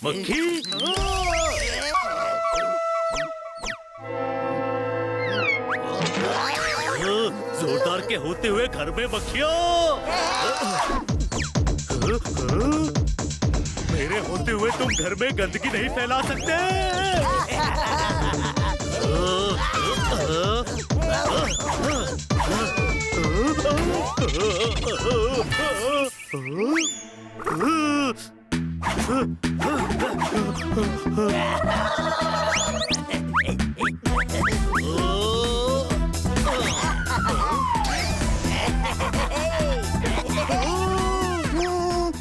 मक्खी। जोरदार के होते हुए घर में मक्खियाँ। मेरे होते हुए तुम घर में गंदगी नहीं फैला सकते।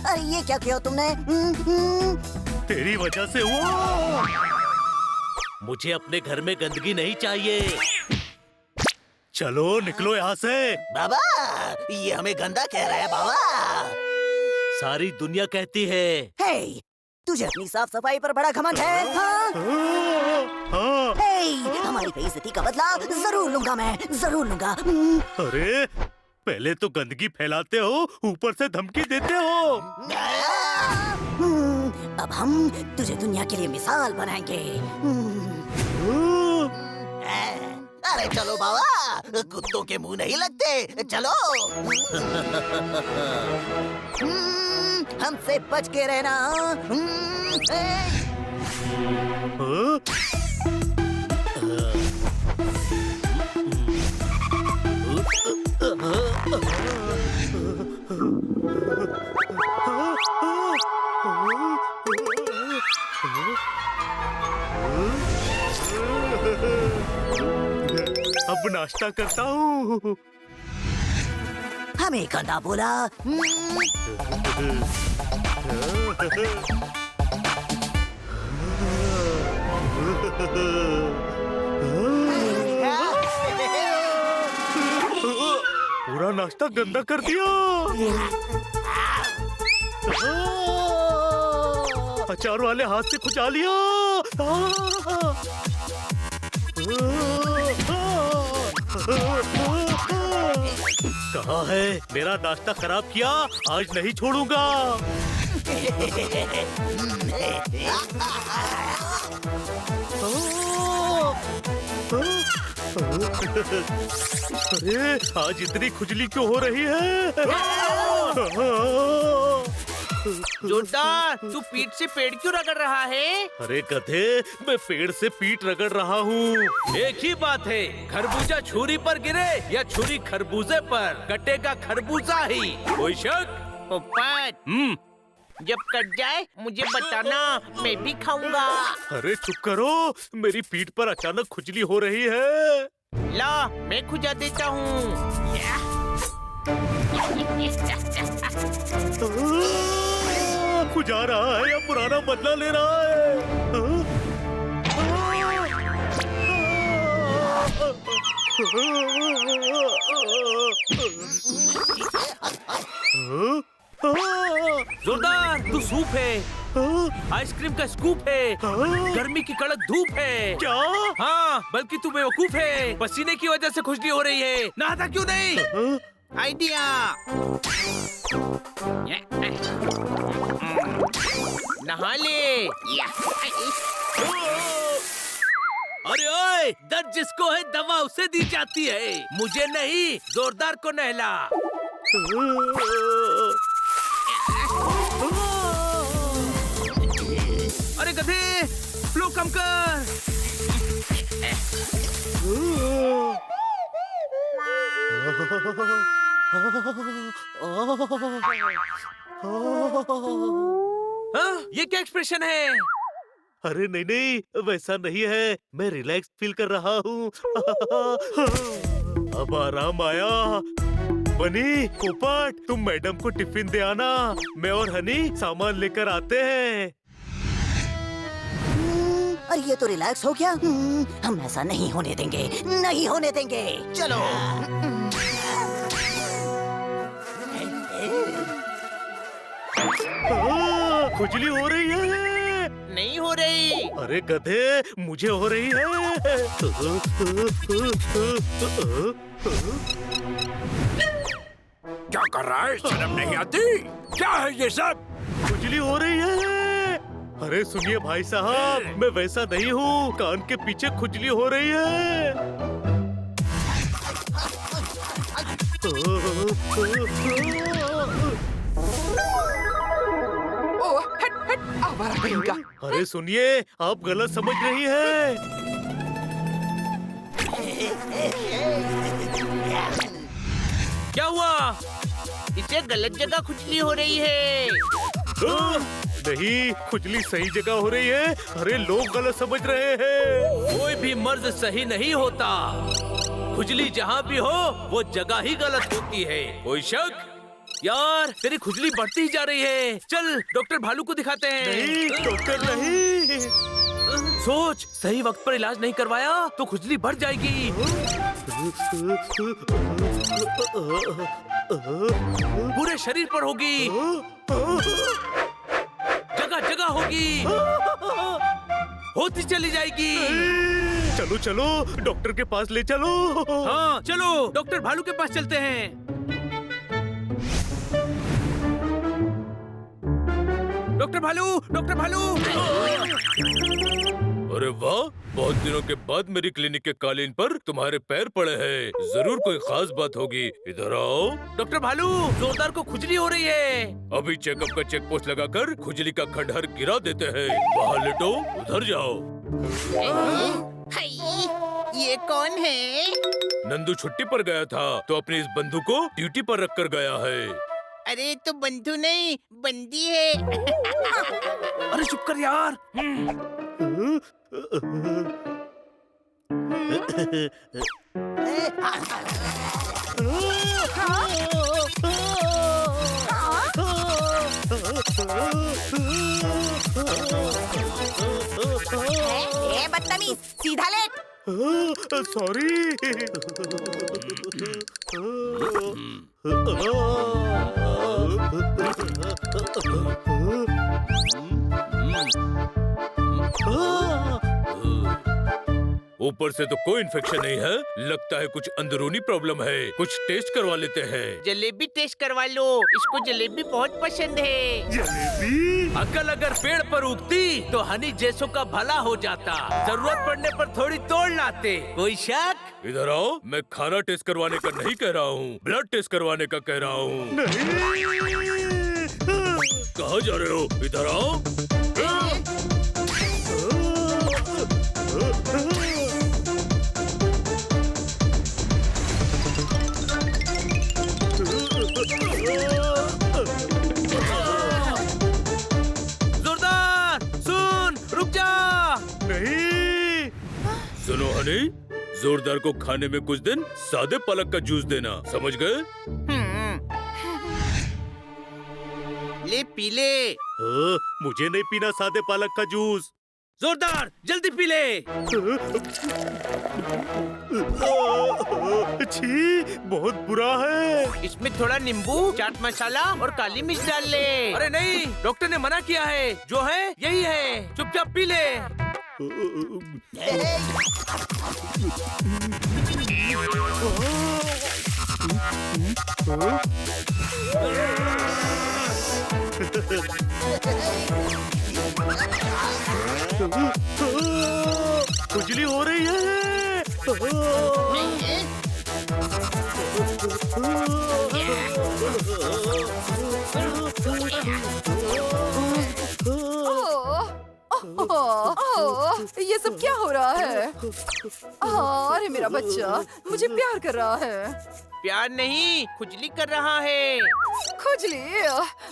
अरे ये क्या किया तुमने? तेरी वजह से हुआ। मुझे अपने घर में गंदगी नहीं चाहिए। चलो निकलो यहाँ से। बाबा, ये हमें गंदा कह रहा है बाबा। सारी दुनिया कहती है। हे, तुझे अपनी साफ सफाई पर बड़ा घमंड है। हाँ? हाँ। हे, हमारी बेइज्जती का बदला जरूर लूंगा मैं, जरूर लूंगा। अरे पहले तो गंदगी फैलाते हो, ऊपर से धमकी देते हो। अब हम तुझे दुनिया के लिए मिसाल बनाएंगे। अरे चलो बाबा, कुत्तों के मुंह नहीं लगते, चलो। हमसे बच के रहना। हाँ? अब नाश्ता करता हूँ। हमें गंदा बोला। पूरा नाश्ता गंदा कर दिया। अचार वाले हाथ से खुजा लिया। कहाँ है? मेरा नाश्ता खराब किया, आज नहीं छोड़ूंगा। अरे आज इतनी खुजली क्यों हो रही है? जोरदार, तू पीठ से पेड़ क्यों रगड़ रहा है? अरे गधे, मैं पेड़ से पीठ रगड़ रहा हूँ। एक ही बात है, खरबूजा छुरी पर गिरे या छुरी खरबूजे पर, कटेगा खरबूजा ही। कोई शक? पोपट, जब कट जाए मुझे बताना, मैं भी खाऊंगा। अरे चुप करो, मेरी पीठ पर अचानक खुजली हो रही है। ला, मैं खुजा देता हूँ। खुजा रहा है या पुराना बदला ले रहा है? जोरदार, तू सूप है, आइसक्रीम का स्कूप है, गर्मी की कड़क धूप है। क्या? हाँ, बल्कि तू बेवकूफ है, पसीने की वजह से खुजली हो रही है। नहाता क्यों नहीं? आइडिया। नहा ले। अरे ओए, दर्द जिसको है दवा उसे दी जाती है, मुझे नहीं। जोरदार को नहला। अरे गधे, फ्लो कम कर। हाँ, ये क्या एक्सप्रेशन है? अरे नहीं नहीं, वैसा नहीं है, मैं रिलैक्स फील कर रहा हूँ। अब आराम आया। बनी, पोपट, तुम मैडम को टिफिन दे आना, मैं और हनी सामान लेकर आते हैं। और ये तो रिलैक्स हो गया। हम ऐसा नहीं होने देंगे, नहीं होने देंगे। चलो। खुजली हो रही है। नहीं हो रही। अरे गधे, मुझे हो रही है। क्या कर रहा है? शर्म नहीं आती? क्या है ये सब? खुजली हो रही है। अरे सुनिए भाई साहब, मैं वैसा नहीं हूँ। कान के पीछे खुजली हो रही है। ओह, हट हट, आवारा कहीं का। अरे सुनिए, आप गलत समझ रही हैं। क्या हुआ? इसे गलत जगह खुजली हो रही है। नहीं, खुजली सही जगह हो रही है। अरे लोग गलत समझ रहे हैं। कोई भी मर्ज सही नहीं होता। खुजली जहाँ भी हो वो जगह ही गलत होती है। कोई शक? यार तेरी खुजली बढ़ती ही जा रही है। चल डॉक्टर भालू को दिखाते हैं। नहीं डॉक्टर नहीं। सोच, सही वक्त पर इलाज नहीं करवाया तो खुजली बढ़ जाएगी। पूरे शरीर पर होगी, जगह जगह होगी, होती चली जाएगी। चलो चलो, डॉक्टर के पास ले चलो। हाँ चलो, डॉक्टर भालू के पास चलते हैं। डॉक्टर भालू, डॉक्टर भालू। अरे वाह, बहुत दिनों के बाद मेरी क्लिनिक के कालीन पर तुम्हारे पैर पड़े हैं। जरूर कोई खास बात होगी। इधर आओ। डॉक्टर भालू, जोरदार को खुजली हो रही है। अभी चेकअप का चेक पोस्ट लगाकर खुजली का खंडहर गिरा देते हैं। वहाँ लेटो, उधर जाओ। ये कौन है? नंदू छुट्टी पर गया था तो अपनी इस बंधु को ड्यूटी पर रख कर गया है। अरे तो बंधु नहीं, बंदी है। अरे चुप कर यार। ए बदतमीज, सीधा लेट। सॉरी। ऊपर से तो कोई इन्फेक्शन नहीं है। लगता है कुछ अंदरूनी प्रॉब्लम है। कुछ टेस्ट करवा लेते हैं। जलेबी टेस्ट करवा लो, इसको जलेबी बहुत पसंद है। जलेबी? अकल अगर पेड़ पर उगती तो हनी जैसों का भला हो जाता। जरूरत पड़ने पर थोड़ी तोड़ लाते। कोई शक? इधर आओ। मैं खाना टेस्ट करवाने का नहीं कह रहा हूँ, ब्लड टेस्ट करवाने का कह रहा हूँ। कहाँ जा रहे हो? इधर आओ। जोरदार सुन, रुक जा। नहीं। सुनो हनी, जोरदार को खाने में कुछ दिन सादे पालक का जूस देना, समझ गए? ले पी ले। मुझे नहीं पीना सादे पालक का जूस। जोरदार जल्दी पी ले। छी, बहुत बुरा है। इसमें थोड़ा नींबू, चाट मसाला और काली मिर्च डाल ले। अरे नहीं, डॉक्टर ने मना किया है। जो है यही है, चुपचाप पी ले। खुजली हो रही है। ये सब क्या हो रहा है? अरे मेरा बच्चा मुझे प्यार कर रहा है। प्यार नहीं, खुजली कर रहा है। खुजली?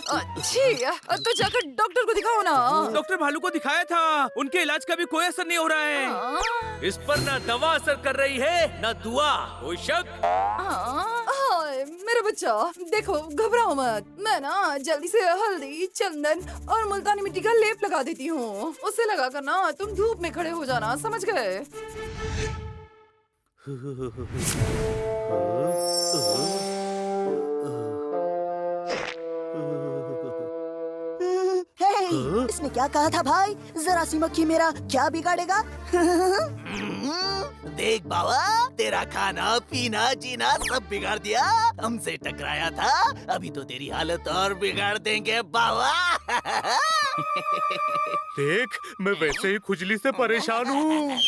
अच्छी, तो जाकर डॉक्टर को दिखाओ ना। डॉक्टर भालू को दिखाया था, उनके इलाज का भी कोई असर नहीं हो रहा है। इस पर ना दवा असर कर रही है ना दुआ। कोई शक? मेरा बच्चा देखो, घबराओ मत। मैं ना जल्दी से हल्दी, चंदन और मुल्तानी मिट्टी का लेप लगा देती हूँ। उसे लगाकर ना तुम धूप में खड़े हो जाना, समझ गए? इसने क्या कहा था भाई? जरा सी मक्खी मेरा क्या बिगाड़ेगा? देख बाबा, तेरा खाना पीना जीना सब बिगाड़ दिया। हमसे टकराया था, अभी तो तेरी हालत और बिगाड़ देंगे बाबा। देख, मैं वैसे ही खुजली से परेशान हूँ।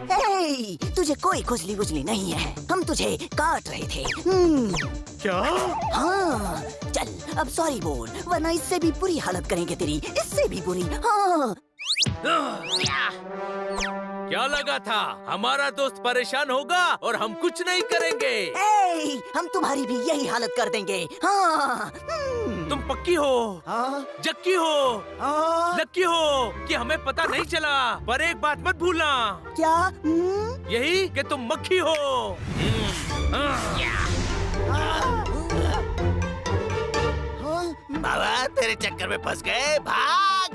हे, तुझे कोई खुजली बुजली नहीं है, हम तुझे काट रहे थे। क्या? हाँ, चल अब सॉरी बोल, वरना इससे भी बुरी हालत करेंगे तेरी, इससे भी बुरी। हाँ। क्या लगा था हमारा दोस्त परेशान होगा और हम कुछ नहीं करेंगे? हे, हम तुम्हारी भी यही हालत कर देंगे। हाँ। तुम पक्की हो? जक्की हो? लक्की हो कि हमें पता नहीं चला? पर एक बात मत भूलना। क्या? यही कि तुम मक्खी हो। बाबा तेरे चक्कर में फंस गए, भाग।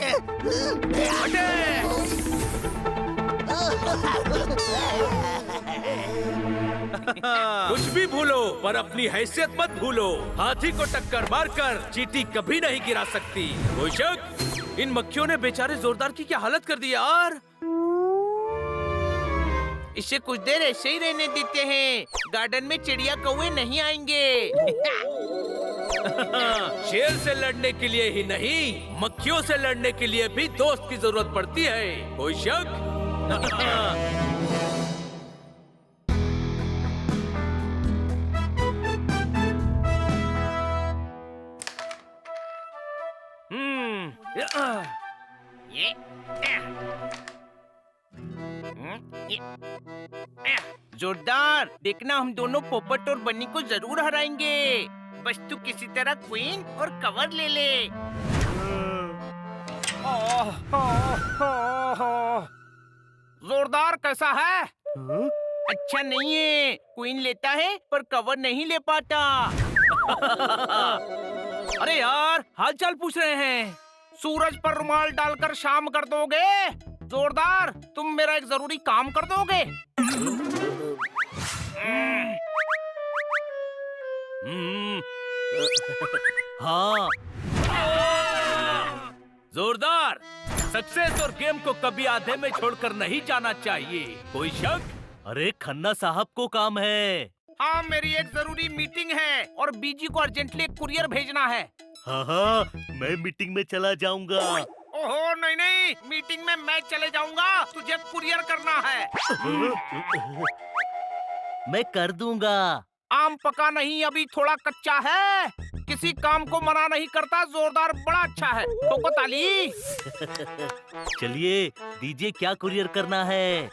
कुछ भी भूलो पर अपनी हैसियत मत भूलो। हाथी को टक्कर मारकर चींटी कभी नहीं गिरा सकती। कोई शक? इन मक्खियों ने बेचारे जोरदार की क्या हालत कर दी यार। इसे कुछ देर ऐसे ही रहने देते हैं, गार्डन में चिड़िया कौवे नहीं आएंगे। शेर से लड़ने के लिए ही नहीं, मक्खियों से लड़ने के लिए भी दोस्त की जरूरत पड़ती है। कोई शक? जोरदार, देखना हम दोनों पोपट और बन्नी को जरूर हराएंगे। बस तू किसी तरह क्वीन और कवर ले ले। जोरदार कैसा है? अच्छा नहीं है, क्वीन लेता है पर कवर नहीं ले पाता। अरे यार, हाल चाल पूछ रहे हैं। सूरज पर रुमाल डालकर शाम कर दोगे? जोरदार, तुम मेरा एक जरूरी काम कर दोगे? हाँ। जोरदार, सक्सेस और गेम को कभी आधे में छोड़कर नहीं जाना चाहिए। कोई शक? अरे खन्ना साहब को काम है। हाँ, मेरी एक जरूरी मीटिंग है और बीजी को अर्जेंटली एक कुरियर भेजना है। हाँ, मैं मीटिंग में चला जाऊंगा। ओहो नहीं नहीं, मीटिंग में मैं चले जाऊंगा, तुझे कुरियर करना है। मैं कर दूंगा। आम पका नहीं, अभी थोड़ा कच्चा है। किसी काम को मना नहीं करता। जोरदार बड़ा अच्छा है। ठोको ताली। चलिए दीजिए, क्या कुरियर करना है?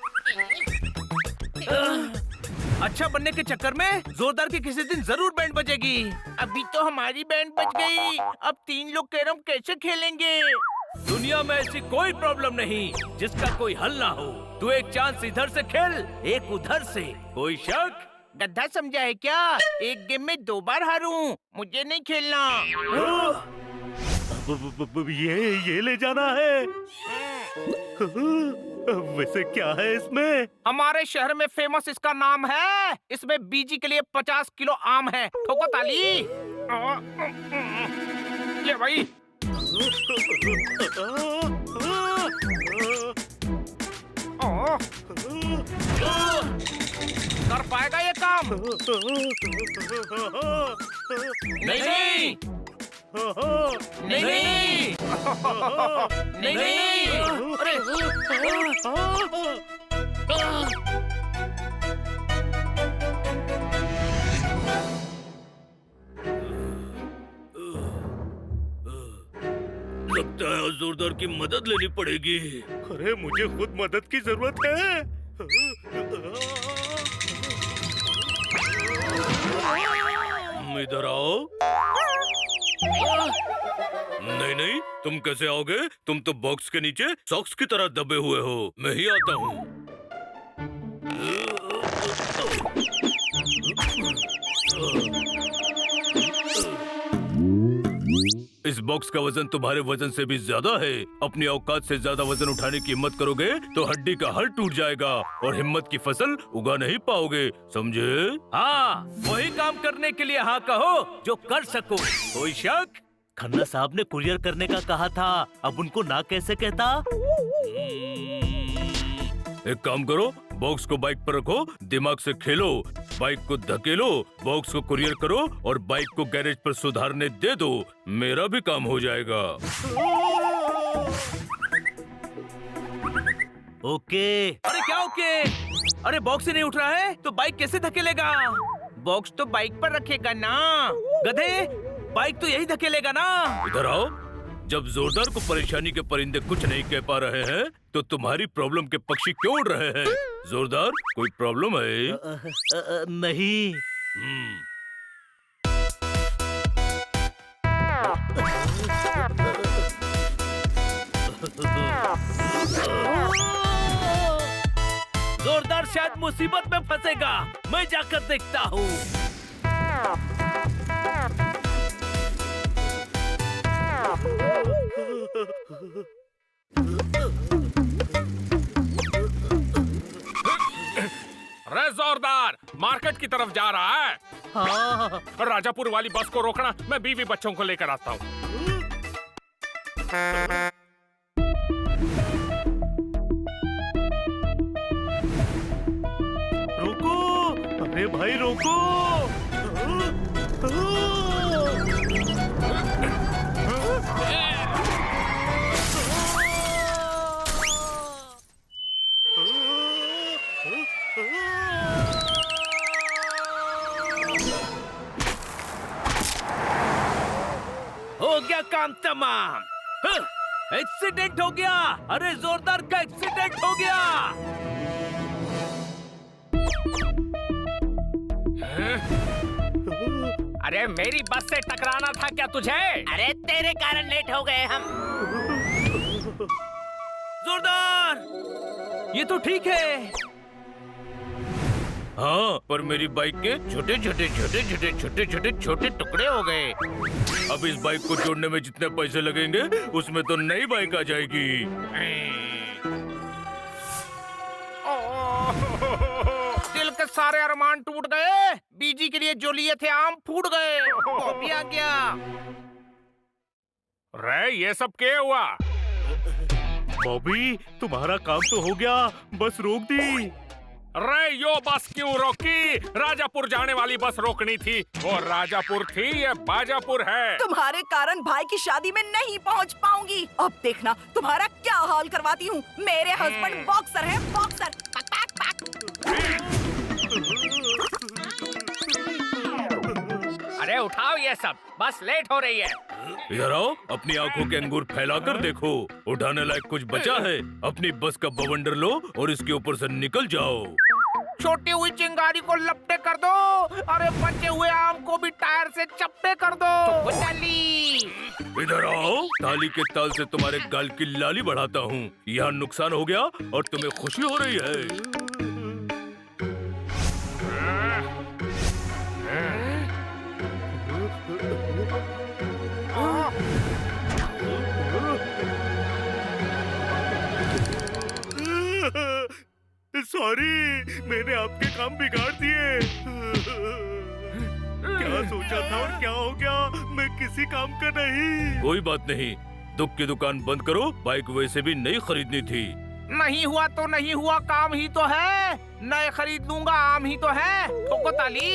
अच्छा बनने के चक्कर में जोरदार की किसी दिन जरूर बैंड बजेगी। अभी तो हमारी बैंड बज गई, अब 3 लोग कैरम कैसे खेलेंगे? दुनिया में ऐसी कोई प्रॉब्लम नहीं जिसका कोई हल ना हो। तू एक चांस इधर से खेल, एक उधर से। कोई शक? गड्ढा समझा है क्या? एक गेम में 2 बार हारूं, मुझे नहीं खेलना। ये ले जाना है। वैसे क्या है इसमें? हमारे शहर में फेमस इसका नाम है। इसमें बीजी के लिए 50 किलो आम है। ठोको ताली। ये भाई। कर पाएगा ये काम? नहीं नहीं नहीं नहीं नहीं नहीं। अरे लगता है जोरदार की मदद लेनी पड़ेगी। अरे मुझे खुद मदद की जरूरत है। इधर आओ। नहीं नहीं, तुम कैसे आओगे? तुम तो बॉक्स के नीचे सॉक्स की तरह दबे हुए हो। मैं ही आता हूँ। इस बॉक्स का वजन तुम्हारे वजन से भी ज्यादा है। अपनी औकात से ज्यादा वजन उठाने की हिम्मत करोगे तो हड्डी का हड़ टूट जाएगा और हिम्मत की फसल उगा नहीं पाओगे, समझे? हाँ, वही काम करने के लिए हाँ कहो जो कर सको। कोई शक? खन्ना साहब ने कुरियर करने का कहा था, अब उनको ना कैसे कहता? एक काम करो, बॉक्स को बाइक पर रखो, दिमाग से खेलो, बाइक को धकेलो, बॉक्स को कुरियर करो और बाइक को गैरेज पर सुधारने दे दो। मेरा भी काम हो जाएगा। ओके। अरे क्या ओके? अरे बॉक्स ही नहीं उठ रहा है तो बाइक कैसे धकेलेगा? बॉक्स तो बाइक पर रखेगा ना गधे, बाइक तो यही धकेलेगा ना। इधर आओ। जब जोरदार को परेशानी के परिंदे कुछ नहीं कह पा रहे हैं तो तुम्हारी प्रॉब्लम के पक्षी क्यों उड़ रहे हैं? जोरदार, कोई प्रॉब्लम है? नहीं। जोरदार शायद मुसीबत में फंसेगा, मैं जाकर देखता हूँ। अरे जोरदार, मार्केट की तरफ जा रहा है। हाँ। राजापुर वाली बस को रोकना, मैं बीवी बच्चों को लेकर आता हूँ। रोको, अरे भाई रोको। हो गया काम तमाम। एक्सीडेंट हो गया। अरे जोरदार का एक्सीडेंट हो गया। अरे मेरी बस से टकराना था क्या तुझे? अरे तेरे कारण लेट हो गए हम। जोरदार, ये तो ठीक है। हाँ, पर मेरी बाइक के छोटे छोटे टुकड़े हो गए। अब इस बाइक को जोड़ने में जितने पैसे लगेंगे उसमें तो नई बाइक आ जाएगी। दिल के सारे अरमान टूट गए। बीजी के लिए जो लिए थे आम फूट गए। वो भी आ गया। रे ये सब क्या हुआ? बॉबी, तुम्हारा काम तो हो गया, बस रोक दी। रे यो बस क्यों रोकी? राजापुर जाने वाली बस रोकनी थी। वो राजापुर थी, ये बाजापुर है। तुम्हारे कारण भाई की शादी में नहीं पहुंच पाऊंगी। अब देखना तुम्हारा क्या हाल करवाती हूँ। मेरे हस्बैंड बॉक्सर हैं, बॉक्सर। पक, पक, पक। अरे उठाओ ये सब, बस लेट हो रही है। इधर आओ, अपनी आंखों के अंगूर फैलाकर देखो, उठाने लायक कुछ बचा है। अपनी बस का बवंडर लो और इसके ऊपर से निकल जाओ। छोटी हुई चिंगारी को लपटे कर दो। अरे बचे हुए आम को भी टायर से चपटे कर दो। इधर आओ, ताली के ताल से तुम्हारे गाल की लाली बढ़ाता हूँ। यहाँ नुकसान हो गया और तुम्हें खुशी हो रही है। सॉरी, मैंने आपके काम बिगाड़ दिए। क्या सोचा था और क्या हो गया, मैं किसी काम का नहीं। कोई बात नहीं, दुख की दुकान बंद करो। बाइक वैसे भी नई खरीदनी थी। नहीं हुआ तो नहीं हुआ, काम ही तो है। नए खरीद लूंगा, आम ही तो है। ठोको ताली।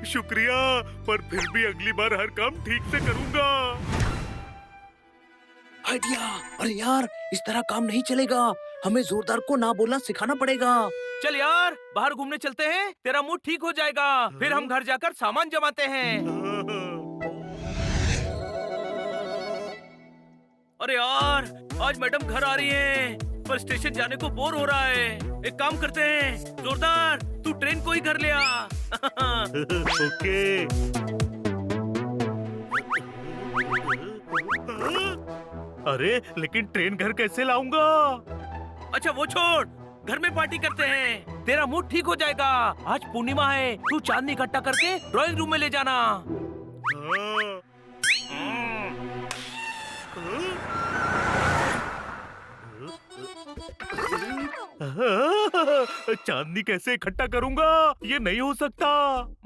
शुक्रिया, पर फिर भी अगली बार हर काम ठीक से करूंगा। आइडिया। अरे यार, इस तरह काम नहीं चलेगा। हमें जोरदार को ना बोलना सिखाना पड़ेगा। चल यार, बाहर घूमने चलते हैं, तेरा मूड ठीक हो जाएगा। फिर हम घर जाकर सामान जमाते हैं। अरे यार, आज मैडम घर आ रही हैं, पर स्टेशन जाने को बोर हो रहा है। एक काम करते हैं, जोरदार तू ट्रेन को ही घर ले आ। ओके। अरे लेकिन ट्रेन घर कैसे लाऊंगा? अच्छा वो छोड़, घर में पार्टी करते हैं, तेरा मूड ठीक हो जाएगा। आज पूर्णिमा है, तू चांदनी इकट्ठा करके ड्राइंग रूम में ले जाना। चांदनी कैसे इकट्ठा करूंगा? ये नहीं हो सकता।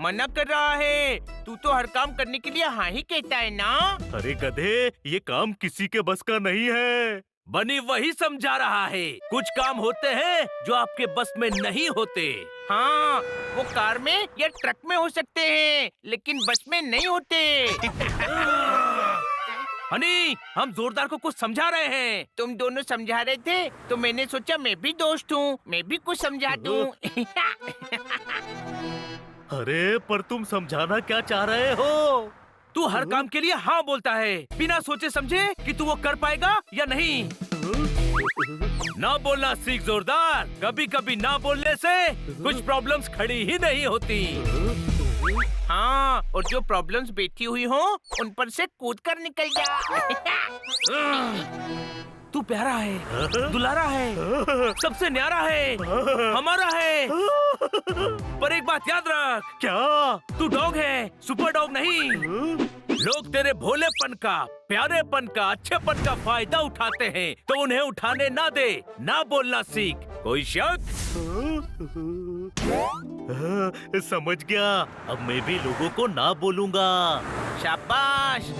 मना कर रहा है, तू तो हर काम करने के लिए हाँ ही कहता है ना। अरे गधे, ये काम किसी के बस का नहीं है। बनी वही समझा रहा है। कुछ काम होते हैं जो आपके बस में नहीं होते। हाँ, वो कार में या ट्रक में हो सकते हैं, लेकिन बस में नहीं होते। हनी, हम जोरदार को कुछ समझा रहे हैं। तुम दोनों समझा रहे थे तो मैंने सोचा मैं भी दोस्त हूँ, मैं भी कुछ समझा दूँ। अरे पर तुम समझाना क्या चाह रहे हो? तू हर काम के लिए हाँ बोलता है, बिना सोचे समझे कि तू वो कर पाएगा या नहीं। ना बोलना सीख जोरदार। कभी कभी ना बोलने से कुछ प्रॉब्लम्स खड़ी ही नहीं होती। हाँ, और जो प्रॉब्लम्स बैठी हुई हो उन पर से कूद कर निकल जा। तू प्यारा है, दुलारा है, सबसे न्यारा है, हमारा है। पर एक बात याद रख। क्या? तू डॉग है, सुपर डॉग नहीं। लोग तेरे भोलेपन का, प्यारेपन का, अच्छेपन का फायदा उठाते हैं, तो उन्हें उठाने ना दे। ना बोलना सीख। कोई शक? समझ गया। अब मैं भी लोगों को ना बोलूंगा। शाबाश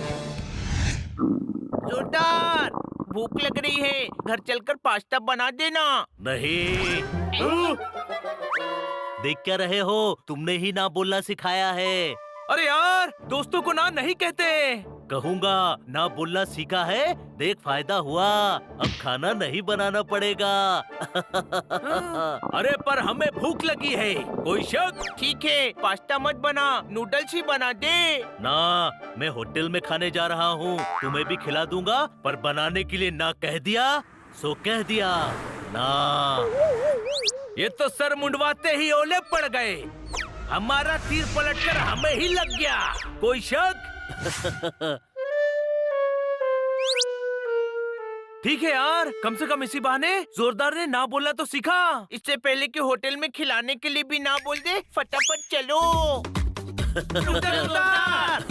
जोरदार। भूख लग रही है, घर चलकर पास्ता बना देना। नहीं। देख क्या रहे हो? तुमने ही ना बोलना सिखाया है। अरे यार, दोस्तों को ना नहीं कहते। कहूँगा, ना बोलना सीखा है। देख फायदा हुआ, अब खाना नहीं बनाना पड़ेगा। अरे पर हमें भूख लगी है। कोई शक? ठीक है, पास्ता मत बना, नूडल्स ही बना दे। ना, मैं होटल में खाने जा रहा हूँ। तुम्हें भी खिला दूंगा, पर बनाने के लिए ना कह दिया सो कह दिया ना। ये तो सर मुंडवाते ही ओले पड़ गए। हमारा तीर पलटकर हमें ही लग गया। कोई शक? ठीक है यार, कम से कम इसी बहाने जोरदार ने ना बोलना तो सीखा। इससे पहले कि होटल में खिलाने के लिए भी ना बोल दे, फटाफट चलो। जोरदार!